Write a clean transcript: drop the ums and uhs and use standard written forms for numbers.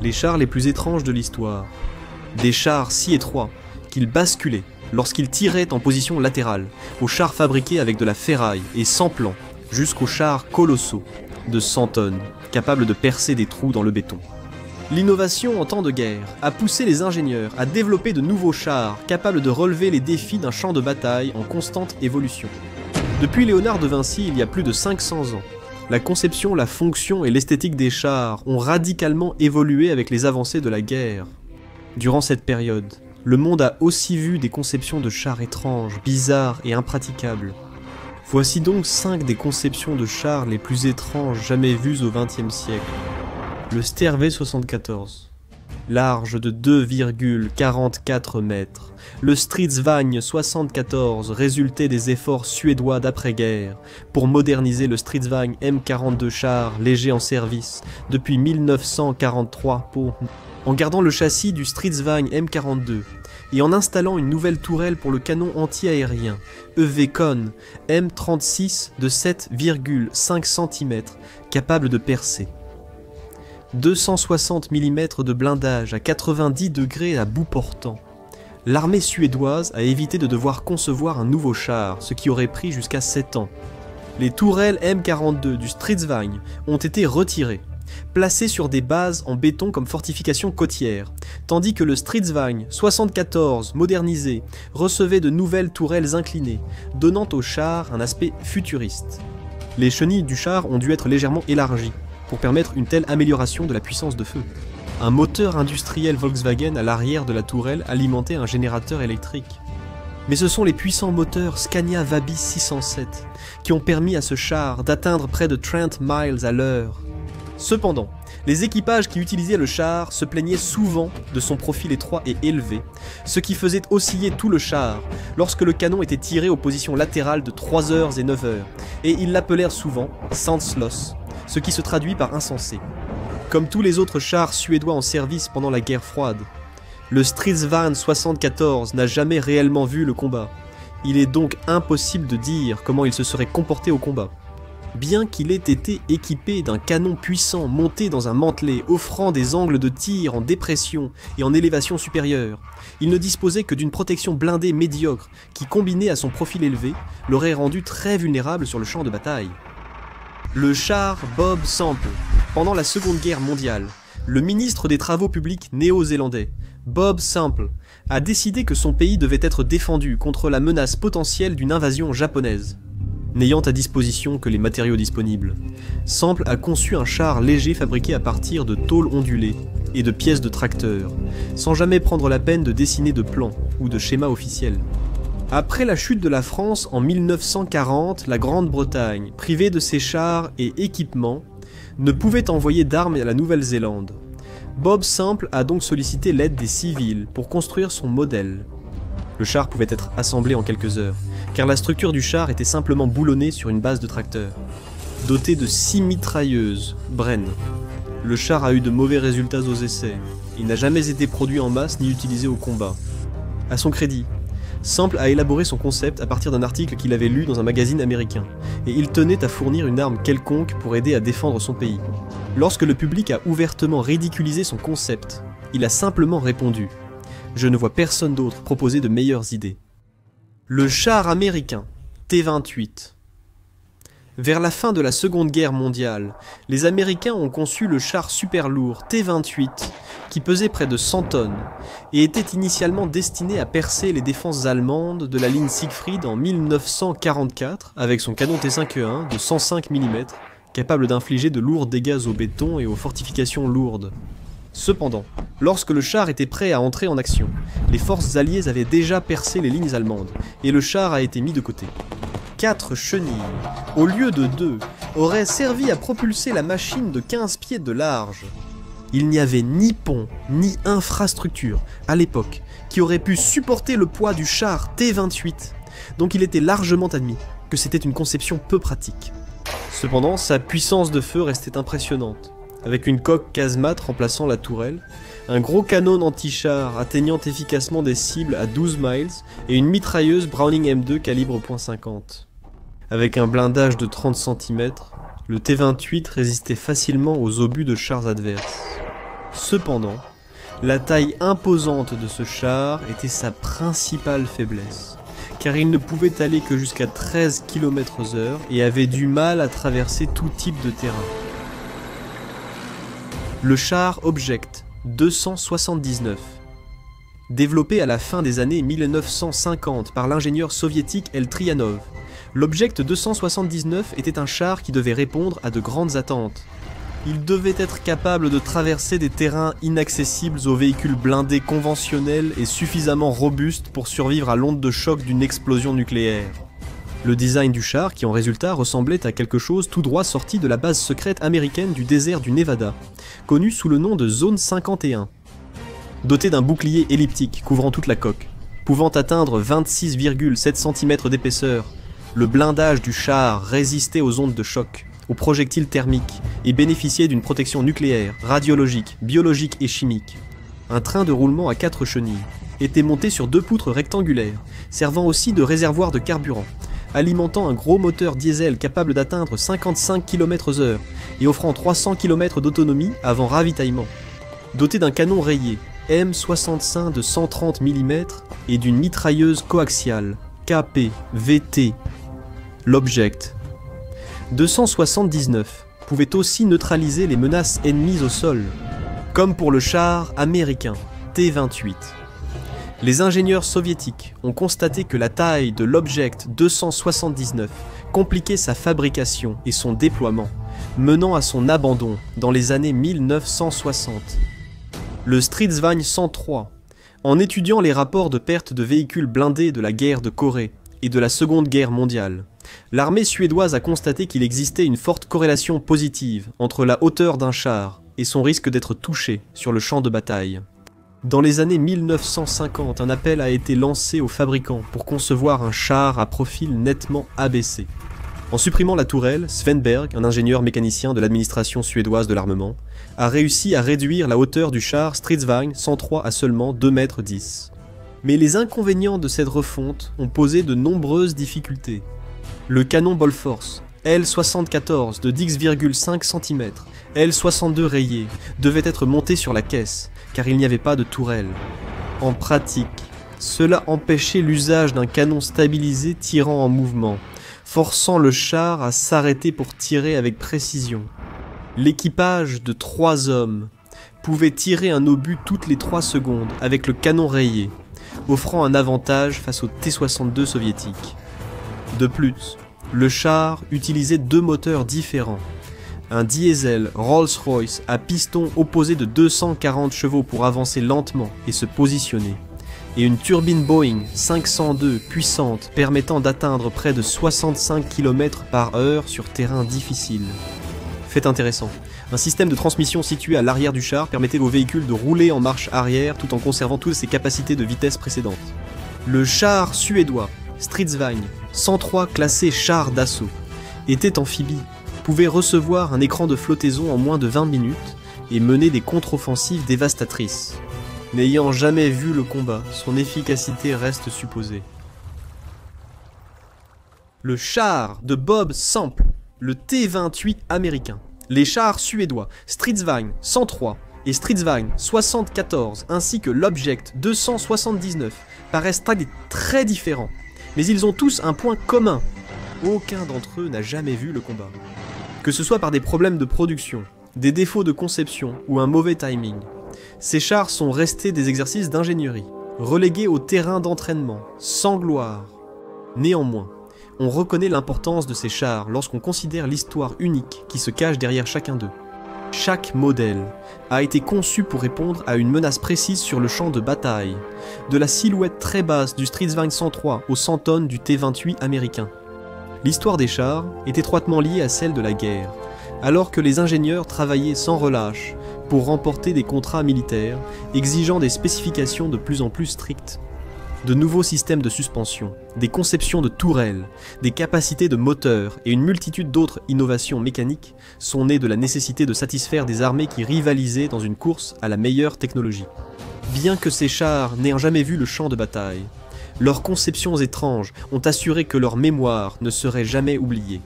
les chars les plus étranges de l'histoire. Des chars si étroits qu'ils basculaient lorsqu'ils tiraient en position latérale, aux chars fabriqués avec de la ferraille et sans plan, jusqu'aux chars colossaux de 100 tonnes, capables de percer des trous dans le béton. L'innovation en temps de guerre a poussé les ingénieurs à développer de nouveaux chars capables de relever les défis d'un champ de bataille en constante évolution. Depuis Léonard de Vinci, il y a plus de 500 ans, la conception, la fonction et l'esthétique des chars ont radicalement évolué avec les avancées de la guerre. Durant cette période, le monde a aussi vu des conceptions de chars étranges, bizarres et impraticables. Voici donc 5 des conceptions de chars les plus étranges jamais vues au XXe siècle. Le Ster-V 74, large de 2,44 mètres. Le Stridsvagn 74 résultait des efforts suédois d'après-guerre pour moderniser le Stridsvagn M42 char léger en service depuis 1943 en gardant le châssis du Stridsvagn M42 et en installant une nouvelle tourelle pour le canon anti-aérien EV-Con M36 de 7,5 cm capable de percer. 260 mm de blindage à 90 degrés à bout portant. L'armée suédoise a évité de devoir concevoir un nouveau char, ce qui aurait pris jusqu'à 7 ans. Les tourelles M42 du Stridsvagn ont été retirées, placées sur des bases en béton comme fortification côtière, tandis que le Stridsvagn 74 modernisé recevait de nouvelles tourelles inclinées, donnant au char un aspect futuriste. Les chenilles du char ont dû être légèrement élargies pour permettre une telle amélioration de la puissance de feu. Un moteur industriel Volkswagen à l'arrière de la tourelle alimentait un générateur électrique. Mais ce sont les puissants moteurs Scania Vabis 607 qui ont permis à ce char d'atteindre près de 30 miles à l'heure. Cependant, les équipages qui utilisaient le char se plaignaient souvent de son profil étroit et élevé, ce qui faisait osciller tout le char lorsque le canon était tiré aux positions latérales de 3h et 9h, et ils l'appelèrent souvent « Sandsloss », ce qui se traduit par insensé. Comme tous les autres chars suédois en service pendant la guerre froide, le Stridsvagn 74 n'a jamais réellement vu le combat. Il est donc impossible de dire comment il se serait comporté au combat. Bien qu'il ait été équipé d'un canon puissant monté dans un mantelet offrant des angles de tir en dépression et en élévation supérieure, il ne disposait que d'une protection blindée médiocre qui, combinée à son profil élevé, l'aurait rendu très vulnérable sur le champ de bataille. Le char Bob Sample. Pendant la Seconde Guerre mondiale, le ministre des Travaux publics néo-zélandais, Bob Sample, a décidé que son pays devait être défendu contre la menace potentielle d'une invasion japonaise. N'ayant à disposition que les matériaux disponibles, Sample a conçu un char léger fabriqué à partir de tôles ondulées et de pièces de tracteur, sans jamais prendre la peine de dessiner de plans ou de schémas officiels. Après la chute de la France en 1940, la Grande-Bretagne, privée de ses chars et équipements, ne pouvait envoyer d'armes à la Nouvelle-Zélande. Bob Sample a donc sollicité l'aide des civils pour construire son modèle. Le char pouvait être assemblé en quelques heures, car la structure du char était simplement boulonnée sur une base de tracteur. Doté de 6 mitrailleuses Bren, le char a eu de mauvais résultats aux essais. Il n'a jamais été produit en masse ni utilisé au combat. À son crédit, Sample a élaboré son concept à partir d'un article qu'il avait lu dans un magazine américain, et il tenait à fournir une arme quelconque pour aider à défendre son pays. Lorsque le public a ouvertement ridiculisé son concept, il a simplement répondu « Je ne vois personne d'autre proposer de meilleures idées ». Le char américain T-28. Vers la fin de la Seconde Guerre mondiale, les Américains ont conçu le char super lourd T-28 qui pesait près de 100 tonnes et était initialement destiné à percer les défenses allemandes de la ligne Siegfried en 1944 avec son canon T-5E1 de 105 mm capable d'infliger de lourds dégâts au béton et aux fortifications lourdes. Cependant, lorsque le char était prêt à entrer en action, les forces alliées avaient déjà percé les lignes allemandes et le char a été mis de côté. 4 chenilles, au lieu de 2, auraient servi à propulser la machine de 15 pieds de large. Il n'y avait ni pont, ni infrastructure, à l'époque, qui aurait pu supporter le poids du char T-28, donc il était largement admis que c'était une conception peu pratique. Cependant, sa puissance de feu restait impressionnante, avec une coque casemate remplaçant la tourelle, un gros canon anti-char atteignant efficacement des cibles à 12 miles et une mitrailleuse Browning M2 calibre .50. Avec un blindage de 30 cm, le T-28 résistait facilement aux obus de chars adverses. Cependant, la taille imposante de ce char était sa principale faiblesse, car il ne pouvait aller que jusqu'à 13 km/h et avait du mal à traverser tout type de terrain. Le char Object 279, développé à la fin des années 1950 par l'ingénieur soviétique El Trianov, l'Object 279 était un char qui devait répondre à de grandes attentes. Il devait être capable de traverser des terrains inaccessibles aux véhicules blindés conventionnels et suffisamment robustes pour survivre à l'onde de choc d'une explosion nucléaire. Le design du char, qui en résultat ressemblait à quelque chose tout droit sorti de la base secrète américaine du désert du Nevada, connue sous le nom de Zone 51. Doté d'un bouclier elliptique couvrant toute la coque, pouvant atteindre 26,7 cm d'épaisseur, le blindage du char résistait aux ondes de choc, aux projectiles thermiques et bénéficiait d'une protection nucléaire, radiologique, biologique et chimique. Un train de roulement à 4 chenilles était monté sur 2 poutres rectangulaires, servant aussi de réservoir de carburant, alimentant un gros moteur diesel capable d'atteindre 55 km/h et offrant 300 km d'autonomie avant ravitaillement. Doté d'un canon rayé M65 de 130 mm et d'une mitrailleuse coaxiale KP-VT, l'Object 279 pouvait aussi neutraliser les menaces ennemies au sol, comme pour le char américain T-28. Les ingénieurs soviétiques ont constaté que la taille de l'Object 279 compliquait sa fabrication et son déploiement, menant à son abandon dans les années 1960. Le Stridsvagn 103, en étudiant les rapports de perte de véhicules blindés de la guerre de Corée et de la Seconde Guerre mondiale, l'armée suédoise a constaté qu'il existait une forte corrélation positive entre la hauteur d'un char et son risque d'être touché sur le champ de bataille. Dans les années 1950, un appel a été lancé aux fabricants pour concevoir un char à profil nettement abaissé. En supprimant la tourelle, Sven Berg, un ingénieur mécanicien de l'administration suédoise de l'armement, a réussi à réduire la hauteur du char Stridsvagn 103 à seulement 2,10 m. Mais les inconvénients de cette refonte ont posé de nombreuses difficultés. Le canon Bofors L74 de 10,5 cm, L62 rayé, devait être monté sur la caisse, car il n'y avait pas de tourelle. En pratique, cela empêchait l'usage d'un canon stabilisé tirant en mouvement, forçant le char à s'arrêter pour tirer avec précision. L'équipage de 3 hommes pouvait tirer un obus toutes les 3 secondes avec le canon rayé, offrant un avantage face au T-62 soviétique. De plus, le char utilisait 2 moteurs différents. Un diesel Rolls-Royce à piston opposé de 240 chevaux pour avancer lentement et se positionner, et une turbine Boeing 502 puissante permettant d'atteindre près de 65 km/h sur terrain difficile. Fait intéressant, un système de transmission situé à l'arrière du char permettait au véhicule de rouler en marche arrière tout en conservant toutes ses capacités de vitesse précédentes. Le char suédois Stridsvagn 103 classé char d'assaut était amphibie, pouvait recevoir un écran de flottaison en moins de 20 minutes et mener des contre-offensives dévastatrices. N'ayant jamais vu le combat, son efficacité reste supposée. Le char de Bob Sample, le T-28 américain, les chars suédois Stridsvagn 103 et Stridsvagn 74 ainsi que l'Object 279 paraissent très différents, mais ils ont tous un point commun. Aucun d'entre eux n'a jamais vu le combat. Que ce soit par des problèmes de production, des défauts de conception ou un mauvais timing, ces chars sont restés des exercices d'ingénierie, relégués au terrain d'entraînement, sans gloire. Néanmoins, on reconnaît l'importance de ces chars lorsqu'on considère l'histoire unique qui se cache derrière chacun d'eux. Chaque modèle a été conçu pour répondre à une menace précise sur le champ de bataille, de la silhouette très basse du Stridsvagn 103 aux 100 tonnes du T-28 américain. L'histoire des chars est étroitement liée à celle de la guerre, alors que les ingénieurs travaillaient sans relâche pour remporter des contrats militaires exigeant des spécifications de plus en plus strictes. De nouveaux systèmes de suspension, des conceptions de tourelles, des capacités de moteurs et une multitude d'autres innovations mécaniques sont nées de la nécessité de satisfaire des armées qui rivalisaient dans une course à la meilleure technologie. Bien que ces chars n'aient jamais vu le champ de bataille, leurs conceptions étranges ont assuré que leur mémoire ne serait jamais oubliée.